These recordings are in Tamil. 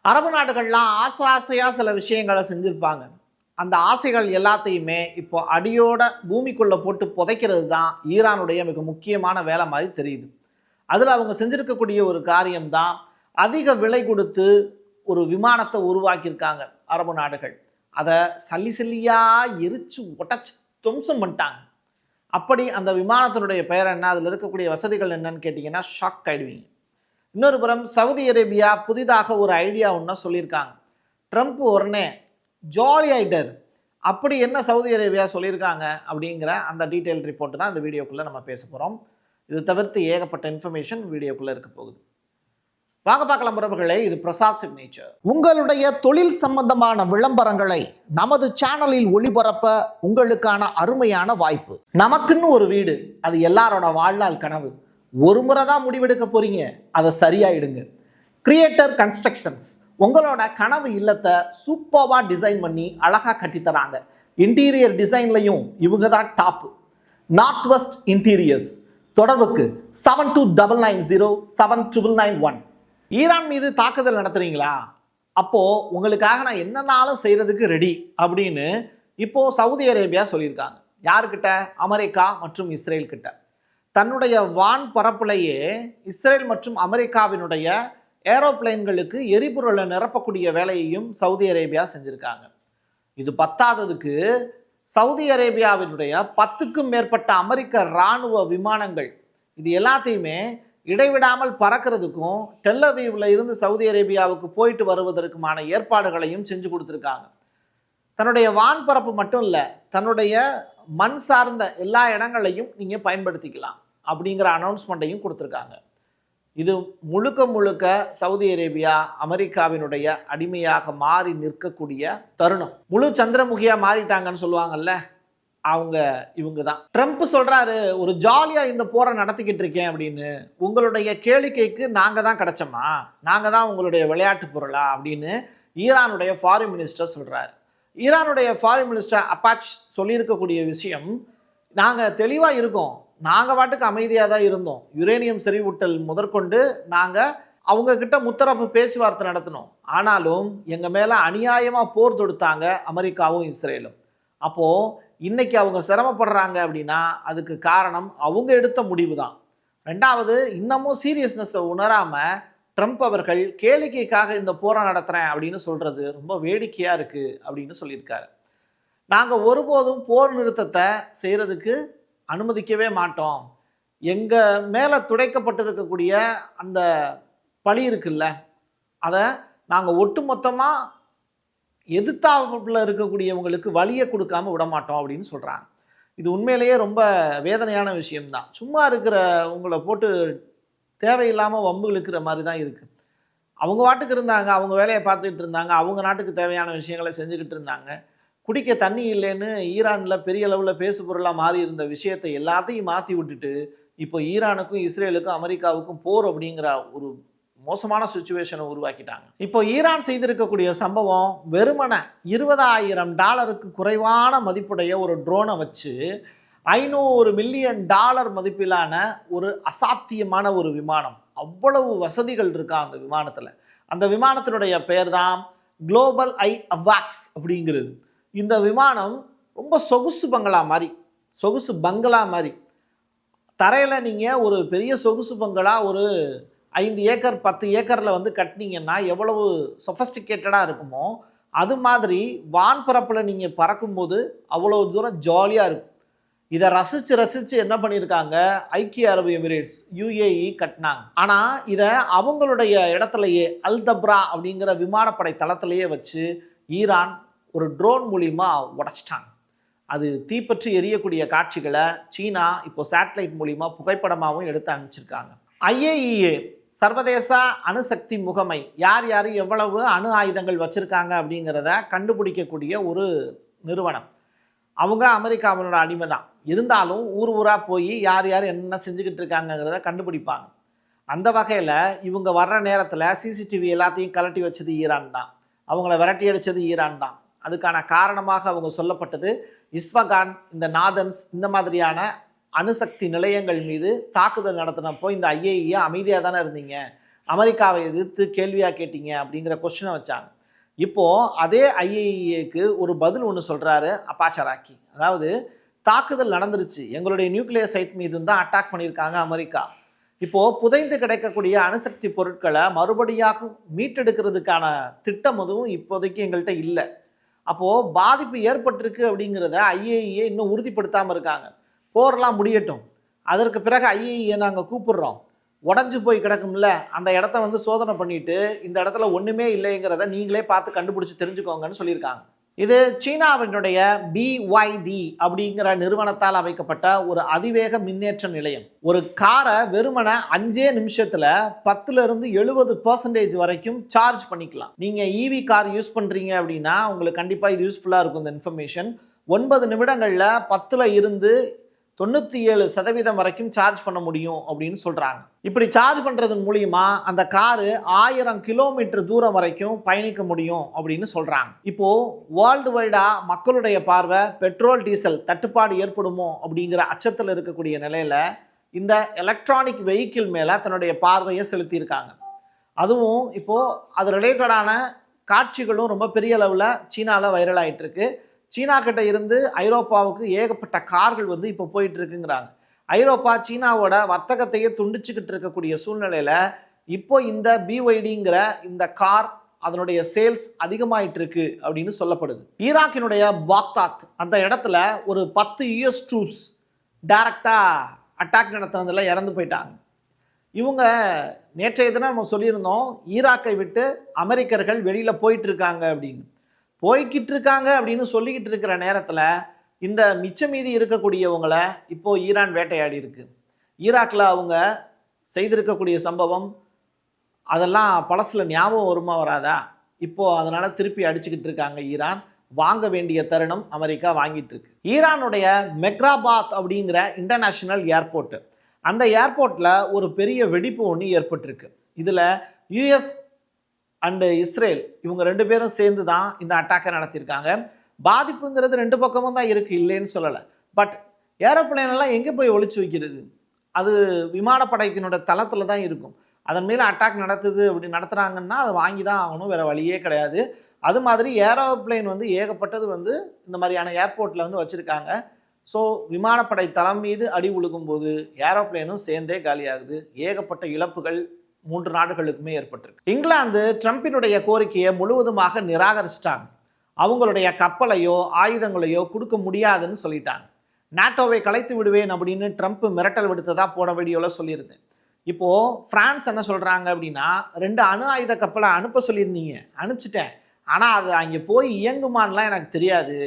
அரபு நாடுகள்லாம் ஆசையாக சில விஷயங்களை செஞ்சுருப்பாங்க. அந்த ஆசைகள் எல்லாத்தையுமே இப்போ அடியோட பூமிக்குள்ளே போட்டு புதைக்கிறது தான் ஈரானுடைய மிக முக்கியமான வேலை மாதிரி தெரியுது. அதில் அவங்க செஞ்சுருக்கக்கூடிய ஒரு காரியம்தான் அதிக விலை கொடுத்து ஒரு விமானத்தை உருவாக்கியிருக்காங்க அரபு நாடுகள். அதை சல்லி சல்லியாக எரித்து உடச்சி துவம்சம் பண்ணிட்டாங்க. அப்படி அந்த விமானத்தினுடைய பெயர் என்ன, அதில் இருக்கக்கூடிய வசதிகள் என்னன்னு கேட்டிங்கன்னா ஷாக் ஆகிடுவீங்க. இன்னொரு புறம் சவுதி அரேபியா புதிதாக ஒரு ஐடியா ஒன்று சொல்லியிருக்காங்க. ட்ரம்ப் உடனே ஜாலி ஆகிட்டார். அப்படி என்ன சவுதி அரேபியா சொல்லியிருக்காங்க அப்படிங்கிற அந்த டீட்டெயில் ரிப்போர்ட் தான் இந்த வீடியோக்குள்ளே நம்ம பேச போகிறோம். இது தவிர்த்து ஏகப்பட்ட இன்ஃபர்மேஷன் வீடியோக்குள்ளே இருக்க போகுது. வாங்க பார்க்கலாம் உறவுகளே. இது பிரசாத் சிக்னேச்சர். உங்களுடைய தொழில் சம்பந்தமான விளம்பரங்களை நமது சேனலில் ஒளிபரப்ப உங்களுக்கான அருமையான வாய்ப்பு. நமக்குன்னு ஒரு வீடு, அது எல்லாரோட வாழ்நாள் கனவு. ஒரு முறை தான் முடிவெடுக்க போறீங்க, அதை சரியாயிடுங்க. கிரியேட்டர் கன்ஸ்ட்ரக்ஷன்ஸ் உங்களோட கனவு இல்லத்தை சூப்பர்வா டிசைன் பண்ணி அழகா கட்டித்தராங்க. இன்டீரியர் டிசைன்லையும் இவங்க தான் டாப். North west interiors. தொடர்புக்கு 7290799991. ஈரான் மீது தாக்குதல் நடத்துறீங்களா? அப்போ உங்களுக்காக நான் என்னன்னாலும் செய்யறதுக்கு ரெடி அப்படின்னு இப்போ சவுதி அரேபியா சொல்லியிருக்காங்க. யாருக்கிட்ட? அமெரிக்கா மற்றும் இஸ்ரேல் கிட்ட. தன்னுடைய வான் பரப்புலையே இஸ்ரேல் மற்றும் அமெரிக்காவினுடைய ஏரோப்ளைன்களுக்கு எரிபொருளை நிரப்பக்கூடிய வேலையையும் சவுதி அரேபியா செஞ்சுருக்காங்க. இது பத்தாததுக்கு சவுதி அரேபியாவினுடைய 10க்கும் மேற்பட்ட அமெரிக்க இராணுவ விமானங்கள் இது எல்லாத்தையுமே இடைவிடாமல் பறக்கிறதுக்கும் டெல் அவீவ்ல இருந்து சவுதி அரேபியாவுக்கு போயிட்டு வருவதற்குமான ஏற்பாடுகளையும் செஞ்சு கொடுத்துருக்காங்க. தன்னுடைய வான்பரப்பு மட்டும் இல்லை, தன்னுடைய மண் சார்ந்த எல்லா இடங்களையும் நீங்கள் பயன்படுத்திக்கலாம் அப்படிங்கிற அனௌன்ஸ்மெண்ட்டையும் கொடுத்துருக்காங்க. இது முழுக்க முழுக்க சவுதி அரேபியா அமெரிக்காவினுடைய அடிமையாக மாறி நிற்கக்கூடிய தருணம். முழு சந்திரமுகியாக மாறிட்டாங்கன்னு சொல்லுவாங்கல்ல, இவங்க தான். ட்ரம்ப் சொல்றாரு, ஒரு ஜாலியா இந்த போரை நடத்திக்கிட்டு இருக்கேன் அப்படின்னு. உங்களுடைய கேளிக்கைக்கு நாங்க தான் கிடைச்சோமா, நாங்க தான் உங்களுடைய விளையாட்டு பொருளா அப்படின்னு ஈரானுடைய ஃபாரின் மினிஸ்டர் சொல்றாரு. ஈரானுடைய ஃபாரின் மினிஸ்டர் அப்பாச் சொல்லியிருக்கக்கூடிய விஷயம், நாங்கள் தெளிவாக இருக்கோம், நாங்கள் பாட்டுக்கு அமைதியாக தான் இருந்தோம். யுரேனியம் செறிவூட்டல் முதற்கொண்டு நாங்கள் அவங்கக்கிட்ட முத்தரப்பு பேச்சுவார்த்தை நடத்தினோம். ஆனாலும் எங்கள் மேலே அநியாயமாக போர் தொடுத்தாங்க அமெரிக்காவும் இஸ்ரேலும். அப்போது இன்னைக்கு அவங்க சிரமப்படுறாங்க அப்படின்னா அதுக்கு காரணம் அவங்க எடுத்த முடிவு தான். ரெண்டாவது, இன்னமும் சீரியஸ்னஸை உணராமல் ட்ரம்ப் அவர்கள் கேளிக்கைக்காக இந்த போரை நடத்துகிறேன் அப்படின்னு சொல்கிறது ரொம்ப வேடிக்கையாக இருக்குது அப்படின்னு சொல்லியிருக்காரு. நாங்கள் ஒருபோதும் போர் நிறுத்தத்தை செய்கிறதுக்கு அனுமதிக்கவே மாட்டோம். எங்கள் மேலே துடைக்கப்பட்டிருக்கக்கூடிய அந்த பழி இருக்குல்ல, அதை நாங்கள் ஒட்டுமொத்தமாக எதிர்த்தாப்புல இருக்கக்கூடியவங்களுக்கு வலியை கொடுக்காம விட மாட்டோம் அப்படின்னு சொல்கிறாங்க. இது உண்மையிலேயே ரொம்ப வேதனையான விஷயம்தான். சும்மா இருக்கிற உங்களை போட்டு தேவையில்லாமல் வம்பு இழுக்கிற மாதிரி தான் இருக்குது. அவங்க வாட்டுக்கு இருந்தாங்க, அவங்க வேலையை பார்த்துக்கிட்டு இருந்தாங்க, அவங்க நாட்டுக்கு தேவையான விஷயங்களை செஞ்சுக்கிட்டு இருந்தாங்க. குடிக்க தண்ணி இல்லைன்னு ஈரானில் பெரிய அளவில் பேசு பொருளாக மாறி இருந்த விஷயத்தை எல்லாத்தையும் மாற்றி விட்டுட்டு இப்போ ஈரானுக்கும் இஸ்ரேலுக்கும் அமெரிக்காவுக்கும் போர் அப்படிங்கிற ஒரு மோசமான சுச்சுவேஷனை உருவாக்கிட்டாங்க. இப்போ ஈரான் செய்திருக்கக்கூடிய சம்பவம் வெறுமனை $20,000 குறைவான மதிப்புடைய ஒரு ட்ரோனை வச்சு $500 மில்லியன் மதிப்பிலான ஒரு அசாத்தியமான ஒரு விமானம். அவ்வளவு வசதிகள் இருக்கா அந்த விமானத்தில். அந்த விமானத்தினுடைய பெயர் தான் குளோபல் ஐ அவாக்ஸ் அப்படிங்கிறது. இந்த விமானம் ரொம்ப சொகுசு பங்களா மாதிரி தரையில் நீங்கள் ஒரு பெரிய சொகுசு பங்களா ஒரு 5 ஏக்கர் 10 ஏக்கரில் வந்து கட்டினீங்கன்னா எவ்வளவு சொஃபஸ்டிகேட்டடாக இருக்குமோ அது மாதிரி வான்பரப்பில் நீங்கள் பறக்கும்போது அவ்வளோ தூரம் ஜாலியாக இருக்கும். இதை ரசித்து என்ன பண்ணியிருக்காங்க, ஐக்கிய அரபு எமிரேட்ஸ் UAE கட்டினாங்க. ஆனால் இதை அவங்களுடைய இடத்துலையே அல்தப்ரா அப்படிங்கிற விமானப்படை தளத்திலேயே வச்சு ஈரான் ஒரு ட்ரோன் மூலிமா உடைச்சிட்டாங்க. அது தீப்பற்றி எரியக்கூடிய காட்சிகளை சீனா இப்போ சேட்டலைட் மூலிமா புகைப்படமாகவும் எடுத்து அனுப்பிச்சிருக்காங்க. IAEA சர்வதேச அணுசக்தி முகமை யார் எவ்வளவு அணு ஆயுதங்கள் வச்சுருக்காங்க அப்படிங்கிறத கண்டுபிடிக்கக்கூடிய ஒரு நிறுவனம். அவங்க அமெரிக்காவினோட அடிமை தான். இருந்தாலும் ஊராக போய் யார் என்ன செஞ்சுக்கிட்டு இருக்காங்கிறத கண்டுபிடிப்பாங்க. அந்த வகையில் இவங்க வர்ற நேரத்தில் சிசிடிவி எல்லாத்தையும் கலட்டி வச்சது ஈரான் தான், அவங்கள விரட்டி அடித்தது ஈரான் தான். அதுக்கான காரணமாக அவங்க சொல்லப்பட்டது இஸ்ஃபகான், இந்த நாதன்ஸ், இந்த மாதிரியான அணுசக்தி நிலையங்கள் மீது தாக்குதல் நடத்தினப்போ இந்த IAEA அமைதியாக தானே இருந்தீங்க, அமெரிக்காவை எதிர்த்து கேள்வியாக கேட்டீங்க அப்படிங்கிற கொஸ்டினை வச்சாங்க. இப்போது அதே ஐஏஇஏக்கு ஒரு பதில் ஒன்று சொல்கிறாரு அப்பாஸ் அராக்சி. அதாவது தாக்குதல் நடந்துருச்சு, எங்களுடைய நியூக்ளியர் சைட் மீது தான் அட்டாக் பண்ணியிருக்காங்க அமெரிக்கா. இப்போது புதைந்து கிடைக்கக்கூடிய அணுசக்தி பொருட்களை மறுபடியாக மீட்டெடுக்கிறதுக்கான திட்டம் எதுவும் இப்போதைக்கு எங்கள்கிட்ட இல்லை. அப்போது பாதிப்பு ஏற்பட்டிருக்கு அப்படிங்கிறத ஐஏஇஏ இன்னும் உறுதிப்படுத்தாமல் இருக்காங்க. போர்லாம் முடியட்டும், அதற்கு பிறகு ஐஏஇஏ நாங்கள் கூப்பிடுறோம், உடஞ்சி போய் கிடக்கும்ல அந்த இடத்த வந்து சோதனை பண்ணிட்டு இந்த இடத்துல ஒன்றுமே இல்லைங்கிறத நீங்களே பார்த்து கண்டுபிடிச்சி தெரிஞ்சுக்கோங்கன்னு சொல்லியிருக்காங்க. இது சீனாவினுடைய BYD அப்படிங்கிற நிறுவனத்தால் அமைக்கப்பட்ட ஒரு அதிவேக மின்னேற்ற நிலையம். ஒரு காரை வெறுமனை 5 நிமிஷத்தில் 10% வரைக்கும் சார்ஜ் பண்ணிக்கலாம். நீங்கள் EV கார் யூஸ் பண்ணுறீங்க அப்படின்னா உங்களுக்கு கண்டிப்பாக இது யூஸ்ஃபுல்லாக இருக்கும். இந்த இன்ஃபர்மேஷன் 9 நிமிடங்களில் 97% வரைக்கும் சார்ஜ் பண்ண முடியும் அப்படின்னு சொல்கிறாங்க. இப்படி சார்ஜ் பண்ணுறதன் மூலிமா அந்த காரு 1000 கிலோமீட்டர் தூரம் வரைக்கும் பயணிக்க முடியும் அப்படின்னு சொல்கிறாங்க. இப்போது வேர்ல்டு வைடாக மக்களுடைய பார்வை பெட்ரோல் டீசல் தட்டுப்பாடு ஏற்படுமோ அப்படிங்கிற அச்சத்தில் இருக்கக்கூடிய நிலையில் இந்த எலக்ட்ரானிக் வெஹிக்கிள் மேலே தன்னுடைய பார்வையை செலுத்தியிருக்காங்க. அதுவும் இப்போது அது ரிலேட்டடான காட்சிகளும் ரொம்ப பெரிய அளவில் சீனாவில் வைரல் ஆகிட்டு இருக்கு. சீனா கிட்ட இருந்து ஐரோப்பாவுக்கு ஏகப்பட்ட கார்கள் வந்து இப்போ போயிட்டு இருக்குங்கிறாங்க. ஐரோப்பா சீனாவோட வர்த்தகத்தையே துண்டிச்சுக்கிட்டு இருக்கக்கூடிய சூழ்நிலையில் இப்போ இந்த BYDங்கிற இந்த கார் அதனுடைய சேல்ஸ் அதிகமாயிட்டு இருக்கு அப்படின்னு சொல்லப்படுது. ஈராக்கினுடைய பாக்தாத் அந்த இடத்துல ஒரு 10 US ட்ரூப்ஸ் டைரக்டாக அட்டாக் நடத்துனதில் இறந்து போயிட்டாங்க. இவங்க நேற்றைய தினம் நம்ம சொல்லியிருந்தோம், ஈராக்கை விட்டு அமெரிக்கர்கள் வெளியில் போயிட்டு இருக்காங்க அப்படின்னு. போய்கிட்டு இருக்காங்க அப்படின்னு சொல்லிக்கிட்டு இருக்கிற நேரத்தில் இந்த மிச்ச மீதி இருக்கக்கூடியவங்களை இப்போது ஈரான் வேட்டையாடி இருக்கு. ஈராக்கில் அவங்க செய்திருக்கக்கூடிய சம்பவம் அதெல்லாம் பழசில் ஞாபகம் வருமா வராதா? இப்போது அதனால் திருப்பி அடிச்சுக்கிட்டு இருக்காங்க ஈரான். வாங்க வேண்டிய தருணம் அமெரிக்கா வாங்கிட்டு இருக்கு. ஈரானுடைய மெக்ராபாத் அப்படிங்கிற இன்டர்நேஷ்னல் ஏர்போர்ட்டு, அந்த ஏர்போர்ட்டில் ஒரு பெரிய வெடிப்பு ஒன்று ஏற்பட்டிருக்கு. இதில் US அண்டு இஸ்ரேல் இவங்க 2 பேரும் சேர்ந்து தான் இந்த அட்டாக்கை நடத்தியிருக்காங்க. பாதிப்புங்கிறது 2 பக்கமும் தான் இருக்குது, இல்லைன்னு சொல்லலை. பட் ஏரோப்ளேனெல்லாம் எங்கே போய் ஒளிச்சு வைக்கிறது? அது விமானப்படைத்தினோட தளத்தில் தான் இருக்கும். அதன் மேலே அட்டாக் நடத்துகிறாங்கன்னா அதை வாங்கி தான் ஆகணும், வேறு வழியே கிடையாது. அது மாதிரி ஏரோப்ளேன் வந்து ஏகப்பட்டது வந்து இந்த மாதிரியான ஏர்போர்ட்டில் வந்து வச்சுருக்காங்க. ஸோ விமானப்படை தளம் மீது அடி உழுகும்போது ஏரோப்ளேனும் சேர்ந்தே காலியாகுது. ஏகப்பட்ட இழப்புகள் 3 நாடுகளுக்குமே ஏற்பட்டிருக்கு. இங்கிலாந்து ட்ரம்பினுடைய கோரிக்கையை முழுவதுமாக நிராகரிச்சிட்டாங்க. அவங்களுடைய கப்பலையோ ஆயுதங்களையோ கொடுக்க முடியாதுன்னு சொல்லிட்டாங்க. நாட்டோவை கலைத்து விடுவேன் அப்படின்னு ட்ரம்ப் மிரட்டல் விடுத்ததா போன வீடியோவில் சொல்லியிருந்தேன். இப்போது ஃப்ரான்ஸ் என்ன சொல்கிறாங்க அப்படின்னா, 2 அணு ஆயுத கப்பலை அனுப்ப சொல்லியிருந்தீங்க, அனுப்பிச்சிட்டேன், ஆனால் அது அங்கே போய் இயங்குமான்லாம் எனக்கு தெரியாது.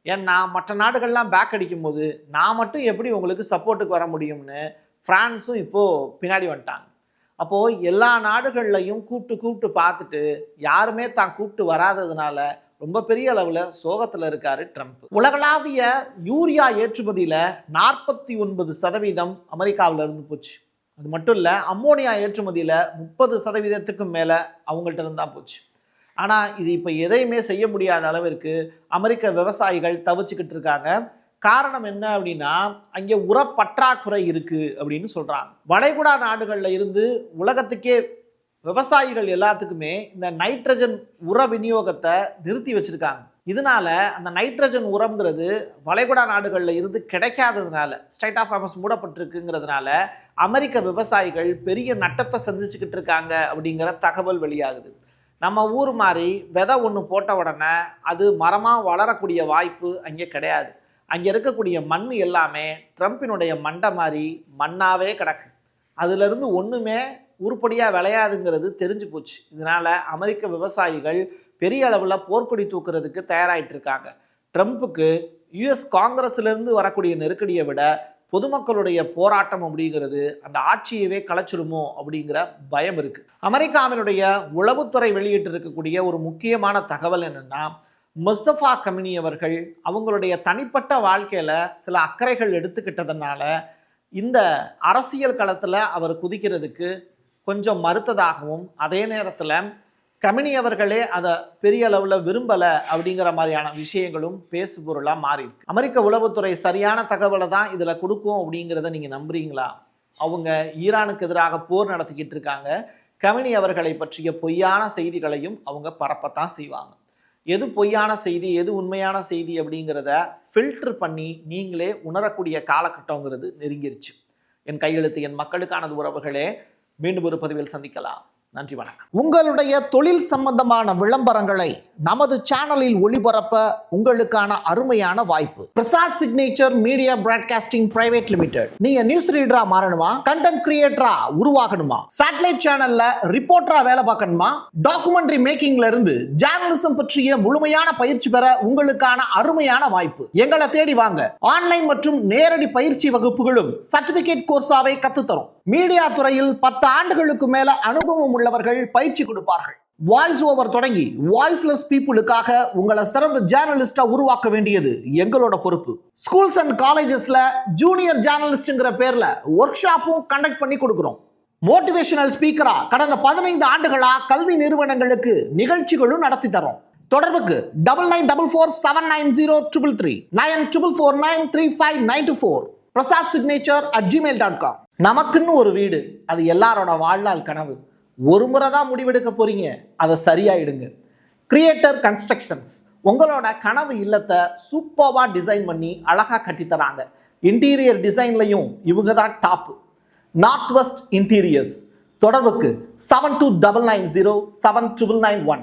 ஏன்னா மற்ற நாடுகள்லாம் பேக் அடிக்கும் போது நான் மட்டும் எப்படி உங்களுக்கு சப்போர்ட்டுக்கு வர முடியும்னு ஃப்ரான்ஸும் இப்போது பின்னாடி வந்துட்டாங்க. அப்போது எல்லா நாடுகள்லையும் கூப்பிட்டு பார்த்துட்டு யாருமே தான் கூப்பிட்டு வராததுனால ரொம்ப பெரிய அளவில் சோகத்தில் இருக்காரு ட்ரம்ப். உலகளாவிய யூரியா ஏற்றுமதியில் 49% அமெரிக்காவில் இருந்து போச்சு. அது மட்டும் இல்லை, அம்மோனியா ஏற்றுமதியில் 30%க்கும் மேலே அவங்கள்ட்ட இருந்தால் போச்சு. ஆனால் இது இப்போ எதையுமே செய்ய முடியாத அளவிற்கு அமெரிக்க விவசாயிகள் தவிச்சுக்கிட்டு இருக்காங்க. காரணம் என்ன அப்படின்னா, அங்கே உரப்பற்றாக்குறை இருக்குது அப்படின்னு சொல்கிறாங்க. வளைகுடா நாடுகளில் இருந்து உலகத்துக்கே விவசாயிகள் எல்லாத்துக்குமே இந்த நைட்ரஜன் உர விநியோகத்தை நிறுத்தி வச்சுருக்காங்க. இதனால அந்த நைட்ரஜன் உரம்ங்கிறது வளைகுடா நாடுகளில் இருந்து கிடைக்காததுனால, ஸ்ட்ரைட் ஆஃப் ஹார்மஸ் மூடப்பட்டிருக்குங்கிறதுனால அமெரிக்க விவசாயிகள் பெரிய நட்டத்தை சந்திச்சுக்கிட்டு இருக்காங்க அப்படிங்கிற தகவல் வெளியாகுது. நம்ம ஊர் மாதிரி விதை ஒன்று போட்ட உடனே அது மரமாக வளரக்கூடிய வாய்ப்பு அங்கே கிடையாது. அங்கே இருக்கக்கூடிய மண் எல்லாமே ட்ரம்பினுடைய மண்டை மாதிரி மண்ணாவே கிடக்கு. அதிலிருந்து ஒன்றுமே உருப்படியாக விளையாதுங்கிறது தெரிஞ்சு போச்சு. இதனால் அமெரிக்க விவசாயிகள் பெரிய அளவில் போர்க்கொடி தூக்குறதுக்கு தயாராகிட்டு இருக்காங்க. ட்ரம்ப்புக்கு US காங்கிரஸ்லேருந்து வரக்கூடிய நெருக்கடியை விட பொதுமக்களுடைய போராட்டம் அப்படிங்கிறது அந்த ஆட்சியவே கலைச்சிருமோ அப்படிங்கிற பயம் இருக்குது. அமெரிக்காவினுடைய உளவுத்துறை வெளியிட்டு இருக்கக்கூடிய ஒரு முக்கியமான தகவல் என்னென்னா, முஸ்தபா கமினி அவர்கள் அவங்களுடைய தனிப்பட்ட வாழ்க்கையில் சில அக்கறைகள் எடுத்துக்கிட்டதுனால இந்த அரசியல் களத்தில் அவர் குதிக்கிறதுக்கு கொஞ்சம் மறுத்ததாகவும், அதே நேரத்தில் கமினி அவர்களே அதை பெரிய அளவில் விரும்பலை அப்படிங்கிற மாதிரியான விஷயங்களும் பேசு பொருளாக மாறியிருக்கு. அமெரிக்க உளவுத்துறை சரியான தகவலை தான் இதில் கொடுக்கும் அப்படிங்கிறத நீங்கள் நம்புறீங்களா? அவங்க ஈரானுக்கு எதிராக போர் நடத்திக்கிட்டு இருக்காங்க. கவினி அவர்களை பற்றிய பொய்யான செய்திகளையும் அவங்க பரப்பத்தான் செய்வாங்க. எது பொய்யான செய்தி, எது உண்மையான செய்தி அப்படிங்கிறத ஃபில்டர் பண்ணி நீங்களே உணரக்கூடிய காலகட்டங்கிறது நெருங்கிருச்சு. என் கையெழுத்து என் மக்களுக்கானது உறவுகளே. மீண்டும் ஒரு பதிவில் சந்திக்கலாம். நன்றி, வணக்கம். உங்களுடைய தொழில் சம்பந்தமான விளம்பரங்களை நமது சேனலில் ஒளிபரப்ப உங்களுக்கான அருமையான வாய்ப்பு. Prasad signature media broadcasting private limited. நீங்க நியூஸ் ரீடரா மாறணுமா, கண்டென்ட் கிரியேட்டரா உருவாகணுமா, சேட்டலைட் சேனல்ல ரிப்போர்ட்டரா வேலை பார்க்கணுமா, டாக்குமெண்ட்ரி மேக்கிங்ல இருந்து ஜேர்னலிசம் பற்றிய முழுமையான பயிற்சி பெற உங்களுக்கான அருமையான வாய்ப்பு. எங்களை தேடி வாங்க. ஆன்லைன் மற்றும் நேரடி பயிற்சி வகுப்புகளும் சர்டிபிகேட் கோர்ஸாவே கத்துத்தரும். மீடியா துறையில் 10 ஆண்டுகளுக்கு மேல அனுபவம் உள்ளவர்கள் பயிற்சி கொடுப்பார்கள். வாய்ஸ் ஓவர் தொடங்கி வாய்ஸ்லெஸ் பீப்புளுக்காக உங்களை சிறந்த ஜேர்னலிஸ்டா உருவாக்க வேண்டியது எங்களோட பொறுப்பு. ஸ்கூல்ஸ் அண்ட் காலேஜஸ்ல ஜூனியர் ஜேர்னலிஸ்ட்ங்கிற பேர்ல ஒர்க் ஷாப்பும் கண்டக்ட் பண்ணி கொடுக்கிறோம். மோட்டிவேஷனல் ஸ்பீக்கரா கடந்த 15 ஆண்டுகளா கல்வி நிறுவனங்களுக்கு நிகழ்ச்சிகளும் நடத்தி தரோம். தொடர்புக்கு 9944790333 94493594 prasadsignature@gmail.com. நமக்குன்னு ஒரு வீடு, அது எல்லாரோட வாழ்நாள் கனவு. ஒரு முறை தான் முடிவெடுக்க போறீங்க, அதை சரியாயிடுங்க. கிரியேட்டர் கன்ஸ்ட்ரக்ஷன்ஸ் உங்களோட கனவு இல்லத்தை சூப்பர்வா டிசைன் பண்ணி அழகா கட்டித்தராங்க. இன்டீரியர் டிசைன்லையும் இவங்க தான் டாப். North west interiors. தொடர்புக்கு 7299079991.